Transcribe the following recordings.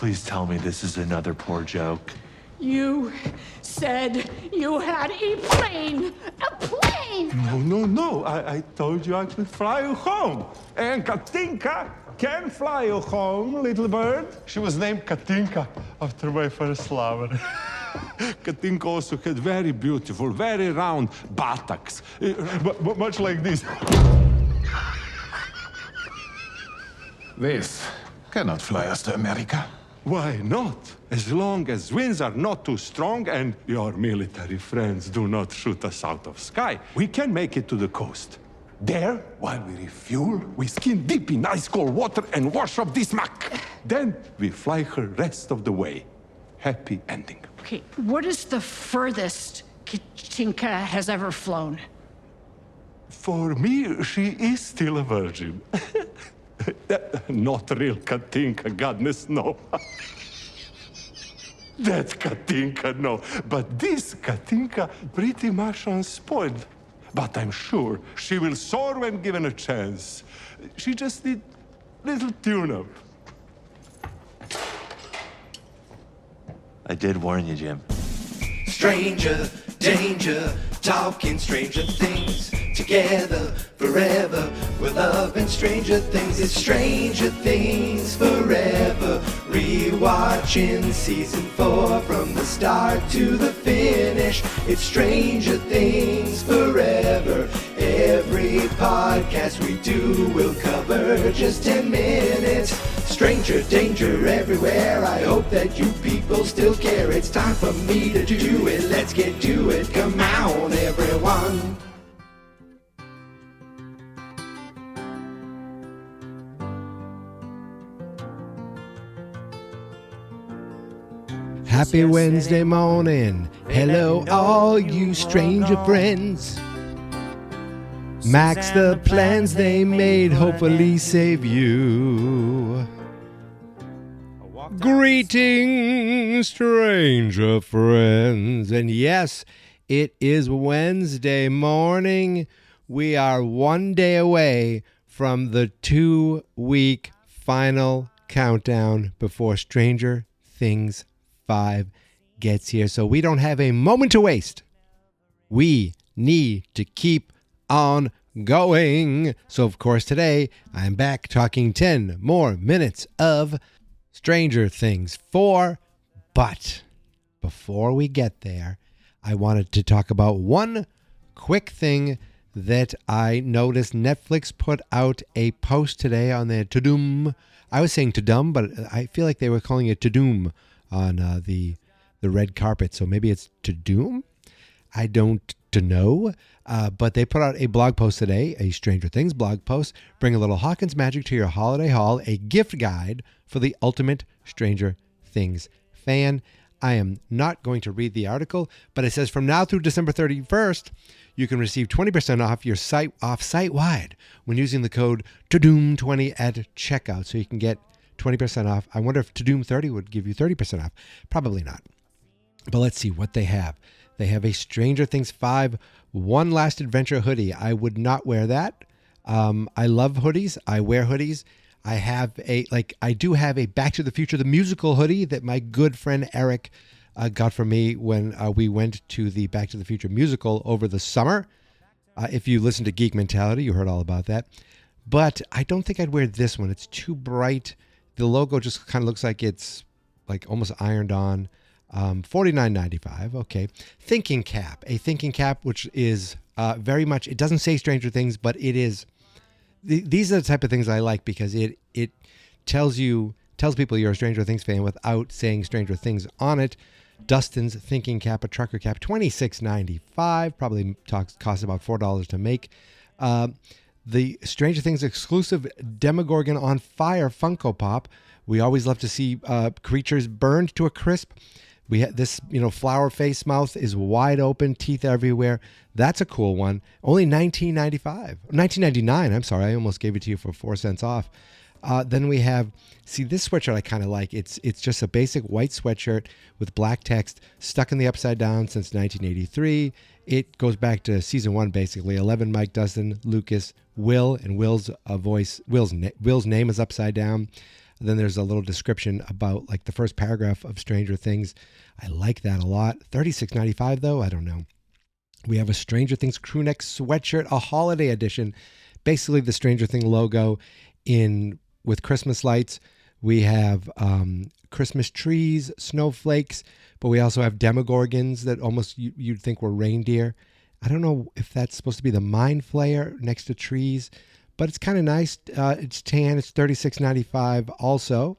Please tell me this is another poor joke. You said you had a plane! A plane! No. I told you I could fly you home. And Katinka can fly you home, little bird. She was named Katinka after my first lover. Katinka also had very beautiful, very round buttocks, much like this. This cannot fly us to America. Why not? As long as winds are not too strong and your military friends do not shoot us out of sky, we can make it to the coast. There, while we refuel, we skin deep in ice cold water and wash off this muck. Then we fly her rest of the way. Happy ending. Okay, what is the furthest Katinka has ever flown? For me, she is still a virgin. Not real Katinka, goodness, no. That Katinka, no. But this Katinka, pretty much unspoiled. But I'm sure she will soar when given a chance. She just need little tune-up. I did warn you, Jim. Stranger, danger, talking stranger things. Together, forever, we're loving stranger things. It's Stranger Things Forever. Rewatching season 4 from the start to the finish. It's Stranger Things Forever. Every podcast we do will cover just 10 minutes. Stranger danger everywhere. I hope that you people still care. It's time for me to do it. Let's get to it. Come on, everyone. Happy Wednesday morning. Hello, all you stranger friends. Max, the plans they made hopefully save you. Greetings, stranger friends. And yes, it is Wednesday morning. We are one day away from the 2-week final countdown before Stranger Things 5 gets here. So we don't have a moment to waste. We need to keep on going. So of course today I'm back talking 10 more minutes of Stranger Things 4. But before we get there, I wanted to talk about one quick thing that I noticed. Netflix put out a post today on their to-doom. I was saying to-dum, but I feel like they were calling it to-doom on the red carpet. So maybe it's to-doom? I don't know. But they put out a blog post today, a Stranger Things blog post. Bring a little Hawkins magic to your holiday haul, a gift guide for the ultimate Stranger Things fan. I am not going to read the article, but it says from now through December 31st, you can receive 20% off your site-wide when using the code TODOOM20 at checkout. So you can get 20% off. I wonder if TODOOM 30 would give you 30% off. Probably not. But let's see what they have. They have a Stranger Things 5 One Last Adventure hoodie. I would not wear that. I love hoodies. I wear hoodies. I do have a Back to the Future, the musical hoodie that my good friend Eric got for me when we went to the Back to the Future musical over the summer. If you listen to Geek Mentality, you heard all about that. But I don't think I'd wear this one. It's too bright. The logo just kind of looks like it's like almost ironed on. $49.95. Okay. Thinking cap. A thinking cap, which is very much, it doesn't say Stranger Things, but it is. These are the type of things I like because it tells people you're a Stranger Things fan without saying Stranger Things on it. Dustin's thinking cap, a trucker cap, $26.95. Probably costs about $4 to make. The Stranger Things exclusive Demogorgon on Fire Funko Pop. We always love to see creatures burned to a crisp. We had this, flower face mouth is wide open, teeth everywhere. That's a cool one. Only $19.99. I'm sorry, I almost gave it to you for 4 cents off. Then we have, this sweatshirt I kind of like. It's just a basic white sweatshirt with black text stuck in the upside down since 1983. It goes back to season 1, basically. 11, Mike, Dustin, Lucas, Will, and Will's name is upside down. Then there's a little description about like the first paragraph of Stranger Things. I like that a lot. $36.95 though, I don't know. We have a Stranger Things crew neck sweatshirt, a holiday edition, basically the Stranger Thing logo in with Christmas lights. We have Christmas trees, snowflakes, but we also have demogorgons that almost you'd think were reindeer. I don't know if that's supposed to be the Mind Flayer next to trees, but it's kind of nice. It's tan. It's $36.95 also.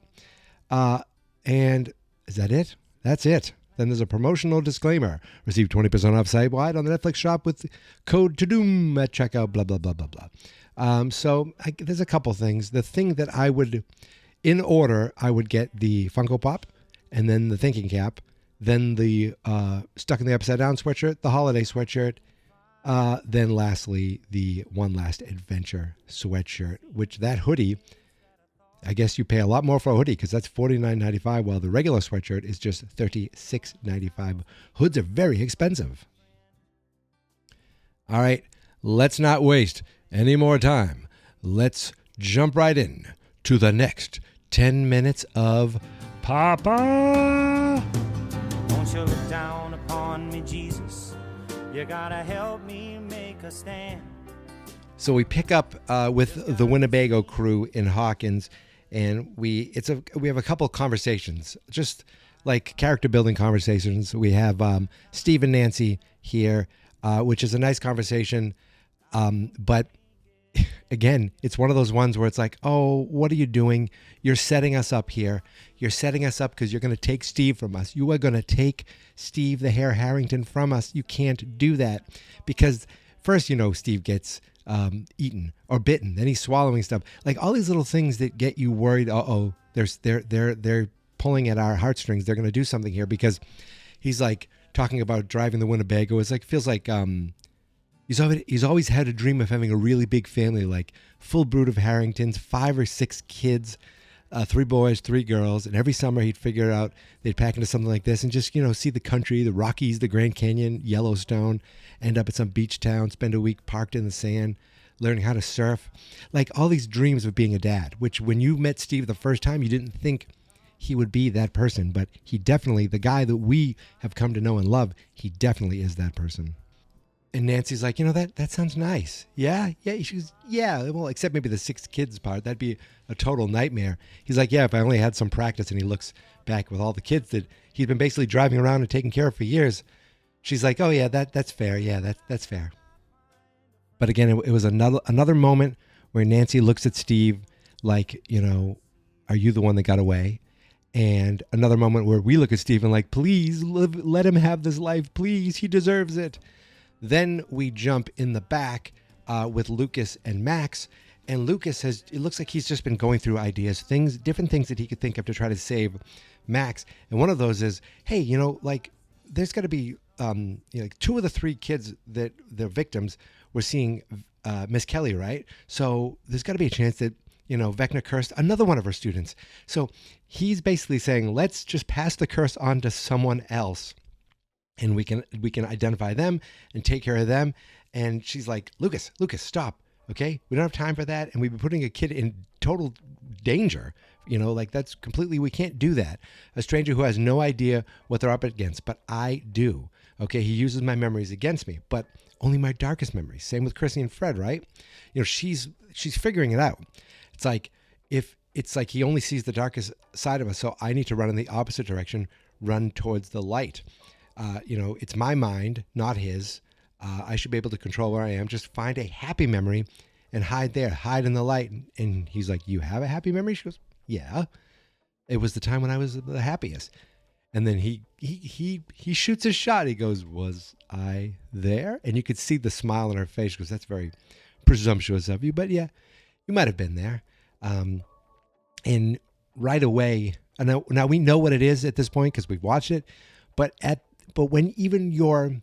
And is that it? That's it. Then there's a promotional disclaimer. Receive 20% off site-wide on the Netflix shop with code TODOOM at checkout, blah, blah, blah, blah, blah. There's a couple things. The thing that I would, in order, I would get the Funko Pop and then the thinking cap, then the Stuck in the Upside Down sweatshirt, the holiday sweatshirt, then lastly, the One Last Adventure sweatshirt, which that hoodie, I guess you pay a lot more for a hoodie because that's $49.95, while the regular sweatshirt is just $36.95. Hoods are very expensive. All right, let's not waste any more time. Let's jump right in to the next 10 minutes of Papa. Won't you look down upon me, Jesus? You gotta help me make a stand. So we pick up with the Winnebago crew in Hawkins, and we have a couple conversations, just like character building conversations. We have Steve and Nancy here, which is a nice conversation, but again, it's one of those ones where it's like, oh, what are you doing? You're setting us up here. You're setting us up because you're going to take Steve from us. You are going to take Steve the Hare Harrington from us. You can't do that because first, Steve gets eaten or bitten. Then he's swallowing stuff. Like all these little things that get you worried. They're pulling at our heartstrings. They're going to do something here because he's like talking about driving the Winnebago. It's like feels like he's always had a dream of having a really big family, like full brood of Harringtons, 5 or 6 kids, 3 boys, 3 girls. And every summer he'd figure out they'd pack into something like this and just, see the country, the Rockies, the Grand Canyon, Yellowstone, end up at some beach town, spend a week parked in the sand, learning how to surf. Like all these dreams of being a dad, which when you met Steve the first time, you didn't think he would be that person. But he definitely, the guy that we have come to know and love, he definitely is that person. And Nancy's like, that sounds nice. Yeah. She goes, yeah. Well, except maybe the 6 kids part. That'd be a total nightmare. He's like, yeah, if I only had some practice. And he looks back with all the kids that he's been basically driving around and taking care of for years. She's like, oh yeah, that's fair. Yeah, that's fair. But again, it was another moment where Nancy looks at Steve like, are you the one that got away? And another moment where we look at Steve and like, please let him have this life. Please, he deserves it. Then we jump in the back with Lucas and Max. And Lucas it looks like he's just been going through ideas, different things that he could think of to try to save Max. And one of those is, hey, there's got to be, 2 of the 3 kids that the victims were seeing Miss Kelly, right? So there's got to be a chance that, Vecna cursed another one of her students. So he's basically saying, let's just pass the curse on to someone else. And we can identify them and take care of them. And she's like, Lucas, stop. Okay. We don't have time for that. And we've been putting a kid in total danger. That's completely, we can't do that. A stranger who has no idea what they're up against, but I do. Okay. He uses my memories against me, but only my darkest memories. Same with Chrissy and Fred, right? She's figuring it out. It's like he only sees the darkest side of us. So I need to run in the opposite direction, run towards the light. It's my mind, not his. I should be able to control where I am. Just find a happy memory and hide there, hide in the light. And he's like, you have a happy memory? She goes, yeah. It was the time when I was the happiest. And then he shoots his shot. He goes, was I there? And you could see the smile on her face. She goes, that's very presumptuous of you. But yeah, you might have been there. And right away, now we know what it is at this point because we've watched it. But when even you're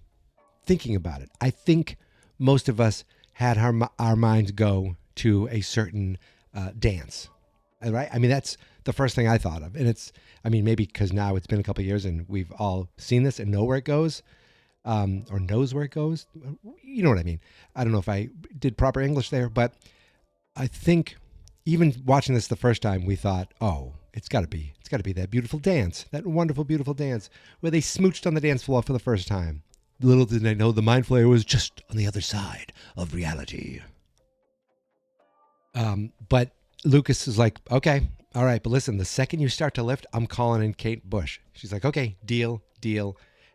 thinking about it, I think most of us had our minds go to a certain dance, right? I mean, that's the first thing I thought of. And maybe because now it's been a couple of years and we've all seen this and know where it goes, or knows where it goes. You know what I mean? I don't know if I did proper English there, but I think even watching this the first time, we thought, oh, it's got to be that beautiful dance, that wonderful, beautiful dance where they smooched on the dance floor for the first time. Little did I know the mind flayer was just on the other side of reality. But Lucas is like, okay, all right, but listen, the second you start to lift, I'm calling in Kate Bush. She's like, okay, deal.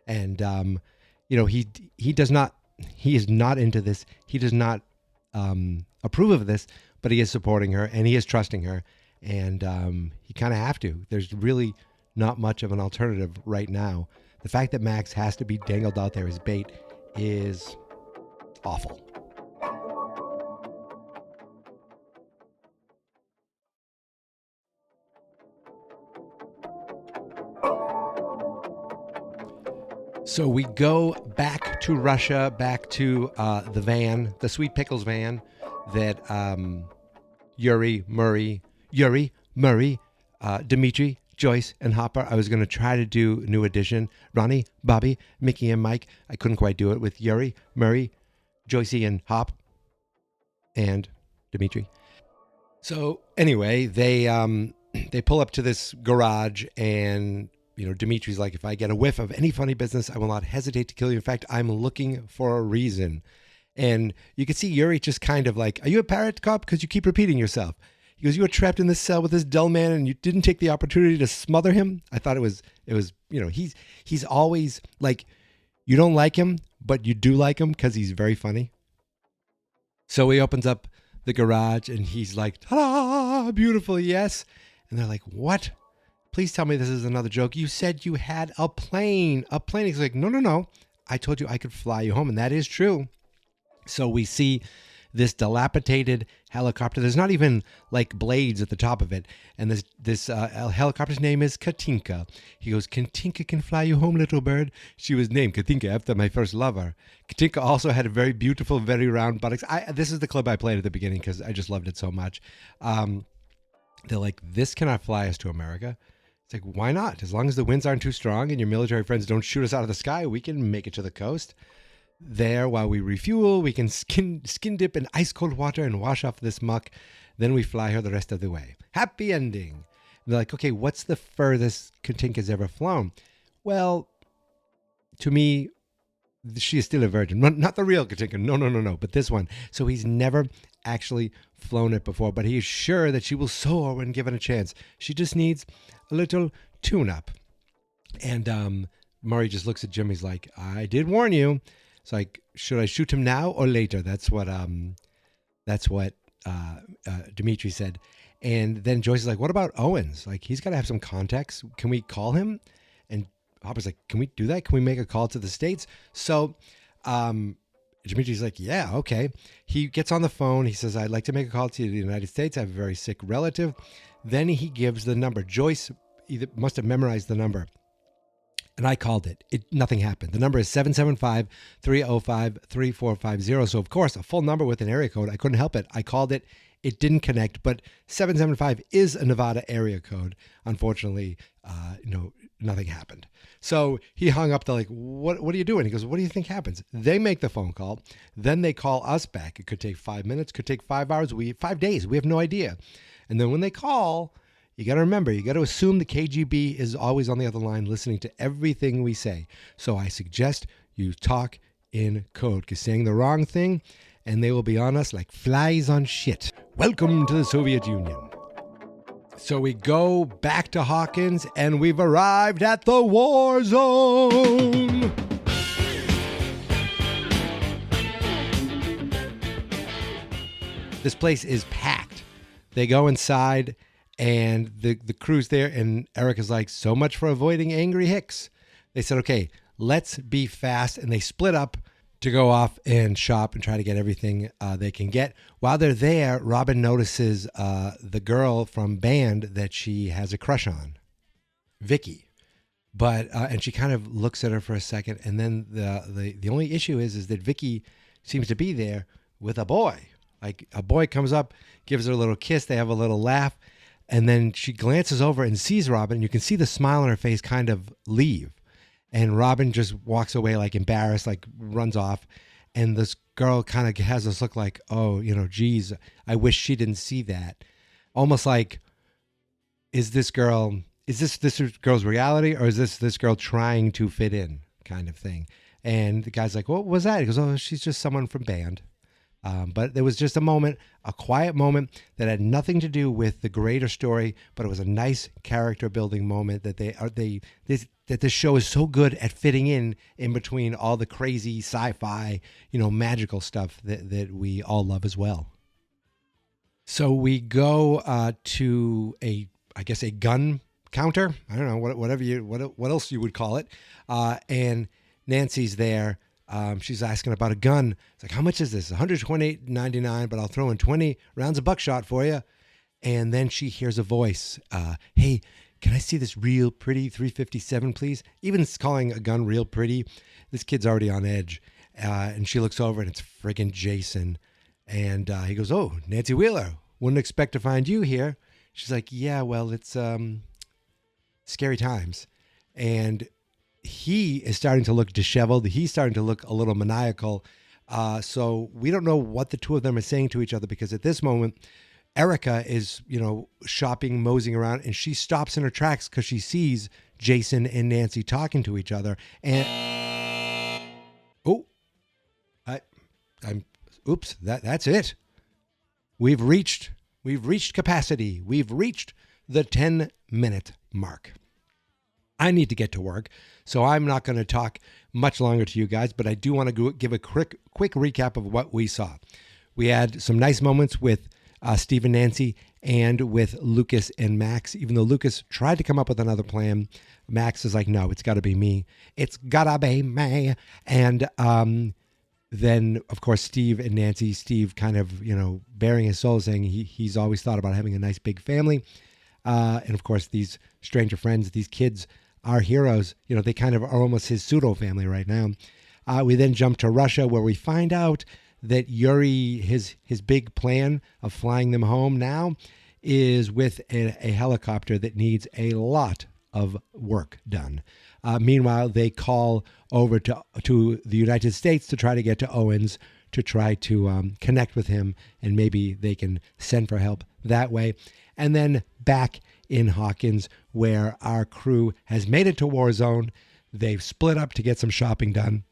And, he is not into this. He does not approve of this, but he is supporting her and he is trusting her. And he kind of have to. There's really not much of an alternative right now. The fact that Max has to be dangled out there as bait is awful. So we go back to Russia, back to the van, the Sweet Pickles van that Yuri, Murray, Dimitri, Joyce, and Hopper. I was going to try to do New Edition. Ronnie, Bobby, Mickey, and Mike. I couldn't quite do it with Yuri, Murray, Joycey, and Hop, and Dimitri. So anyway, they pull up to this garage and... Dimitri's like, if I get a whiff of any funny business, I will not hesitate to kill you. In fact, I'm looking for a reason. And you can see Yuri just kind of like, are you a parrot cop? Because you keep repeating yourself. He goes, you were trapped in this cell with this dull man and you didn't take the opportunity to smother him. I thought it was, he's always like, you don't like him, but you do like him because he's very funny. So he opens up the garage and he's like, ta-da, beautiful, yes. And they're like, what? Please tell me this is another joke. You said you had a plane. He's like, no. I told you I could fly you home, and that is true. So we see this dilapidated helicopter. There's not even like blades at the top of it. And this helicopter's name is Katinka. He goes, Katinka can fly you home, little bird. She was named Katinka after my first lover. Katinka also had a very beautiful, very round buttocks. This is the clip I played at the beginning because I just loved it so much. They're like, this cannot fly us to America. It's like, why not? As long as the winds aren't too strong and your military friends don't shoot us out of the sky, we can make it to the coast. There, while we refuel, we can skin dip in ice cold water and wash off this muck. Then we fly her the rest of the way. Happy ending. And they're like, okay, what's the furthest Katinka's ever flown? Well, to me, she is still a virgin. Not the real Katinka. No. But this one. So he's never actually flown it before, but he is sure that she will soar when given a chance. She just needs a little tune-up. And Murray just looks at Jim. He's like, I did warn you. It's like, should I shoot him now or later? That's what Dimitri said. And then Joyce is like, what about Owens? Like, he's got to have some contacts. Can we call him? And Hopper's like, can we do that? Can we make a call to the States? So Dimitri's like, yeah, okay. He gets on the phone. He says, I'd like to make a call to the United States. I have a very sick relative. Then he gives the number. Joyce either must have memorized the number. And I called it. Nothing happened. The number is 775-305-3450. So, of course, a full number with an area code. I couldn't help it. I called it. It didn't connect. But 775 is a Nevada area code. Unfortunately, nothing happened. So he hung up. They're like, what are you doing? He goes, what do you think happens? They make the phone call. Then they call us back. It could take 5 minutes. Could take 5 hours. 5 days. We have no idea. And then when they call... You got to remember, you got to assume the KGB is always on the other line listening to everything we say. So I suggest you talk in code, because saying the wrong thing and they will be on us like flies on shit. Welcome to the Soviet Union. So we go back to Hawkins and we've arrived at the war zone. This place is packed. They go inside and the crew's there, and Eric is like, so much for avoiding angry Hicks. They said, okay, let's be fast. And they split up to go off and shop and try to get everything they can get. While they're there, Robin notices the girl from band that she has a crush on, Vicky. But and she kind of looks at her for a second. And then the only issue is that Vicky seems to be there with a boy. Like, a boy comes up, gives her a little kiss. They have a little laugh. And then she glances over and sees Robin. You can see the smile on her face kind of leave. And Robin just walks away, like embarrassed, like runs off. And this girl kind of has this look like, oh, geez, I wish she didn't see that. almost like, is this girl's reality, or is this girl trying to fit in, kind of thing? And the guy's like, what was that? He goes, oh, she's just someone from band. But there was just a quiet moment that had nothing to do with the greater story, but it was a nice character building moment that this show is so good at fitting in between all the crazy sci-fi, magical stuff that we all love as well. So we go to a gun counter. I don't know, what else you would call it. And Nancy's there. She's asking about a gun. It's like, how much is this? $128.99, but I'll throw in 20 rounds of buckshot for you. And then she hears a voice. Hey, can I see this real pretty 357, please? Even calling a gun real pretty, this kid's already on edge. And she looks over and it's friggin' Jason. And he goes, oh, Nancy Wheeler, wouldn't expect to find you here. She's like, yeah, well, it's scary times. And he is starting to look disheveled. He's starting to look a little maniacal. So we don't know what the two of them are saying to each other, because at this moment, Erica is, shopping, moseying around, and she stops in her tracks because she sees Jason and Nancy talking to each other. And that's it. We've reached capacity. We've reached the 10-minute mark. I need to get to work, so I'm not going to talk much longer to you guys, but I do want to give a quick recap of what we saw. We had some nice moments with Steve and Nancy, and with Lucas and Max. Even though Lucas tried to come up with another plan, Max is like, no, it's got to be me. It's got to be me. And then, of course, Steve and Nancy, Steve kind of, bearing his soul, saying he's always thought about having a nice big family. And, of course, these stranger friends, these kids, our heroes, they kind of are almost his pseudo family right now. We then jump to Russia, where we find out that Yuri, his big plan of flying them home now, is with a helicopter that needs a lot of work done. Meanwhile, they call over to the United States to try to get to Owens, to try to connect with him, and maybe they can send for help that way. And then back in Hawkins, where our crew has made it to war zone. They've split up to get some shopping done.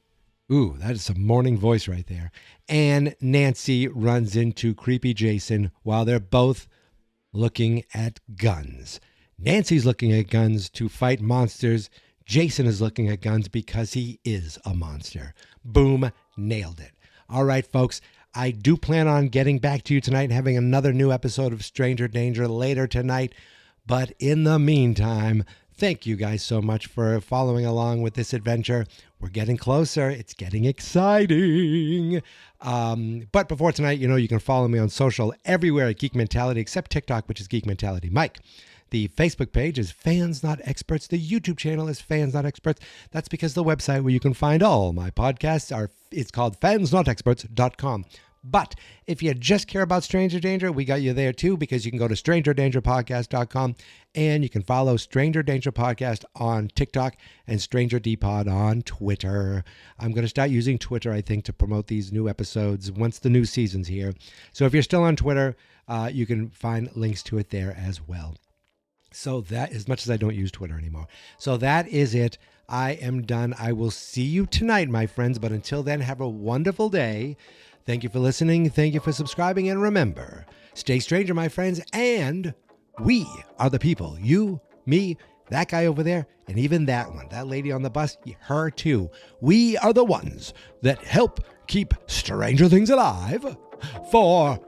Ooh, that is some morning voice right there. And Nancy runs into creepy Jason while they're both looking at guns. Nancy's looking at guns to fight monsters. Jason is looking at guns because he is a monster. Boom, nailed it. All right, folks. I do plan on getting back to you tonight and having another new episode of Stranger Danger later tonight. But in the meantime, thank you guys so much for following along with this adventure. We're getting closer. It's getting exciting. But before tonight, you can follow me on social everywhere at Geek Mentality, except TikTok, which is Geek Mentality Mike. The Facebook page is Fans Not Experts. The YouTube channel is Fans Not Experts. That's because the website where you can find all my podcasts it's called fansnotexperts.com. But if you just care about Stranger Danger, we got you there too, because you can go to strangerdangerpodcast.com and you can follow Stranger Danger Podcast on TikTok and Stranger D Pod on Twitter. I'm going to start using Twitter, I think, to promote these new episodes once the new season's here. So if you're still on Twitter, you can find links to it there as well. So that, as much as I don't use Twitter anymore. So that is it. I am done. I will see you tonight, my friends. But until then, have a wonderful day. Thank you for listening. Thank you for subscribing. And remember, stay stranger, my friends. And we are the people. You, me, that guy over there, and even that one, that lady on the bus, her too. We are the ones that help keep stranger things alive forever.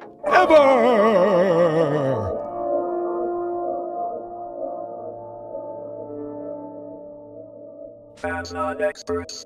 Fans Not Experts.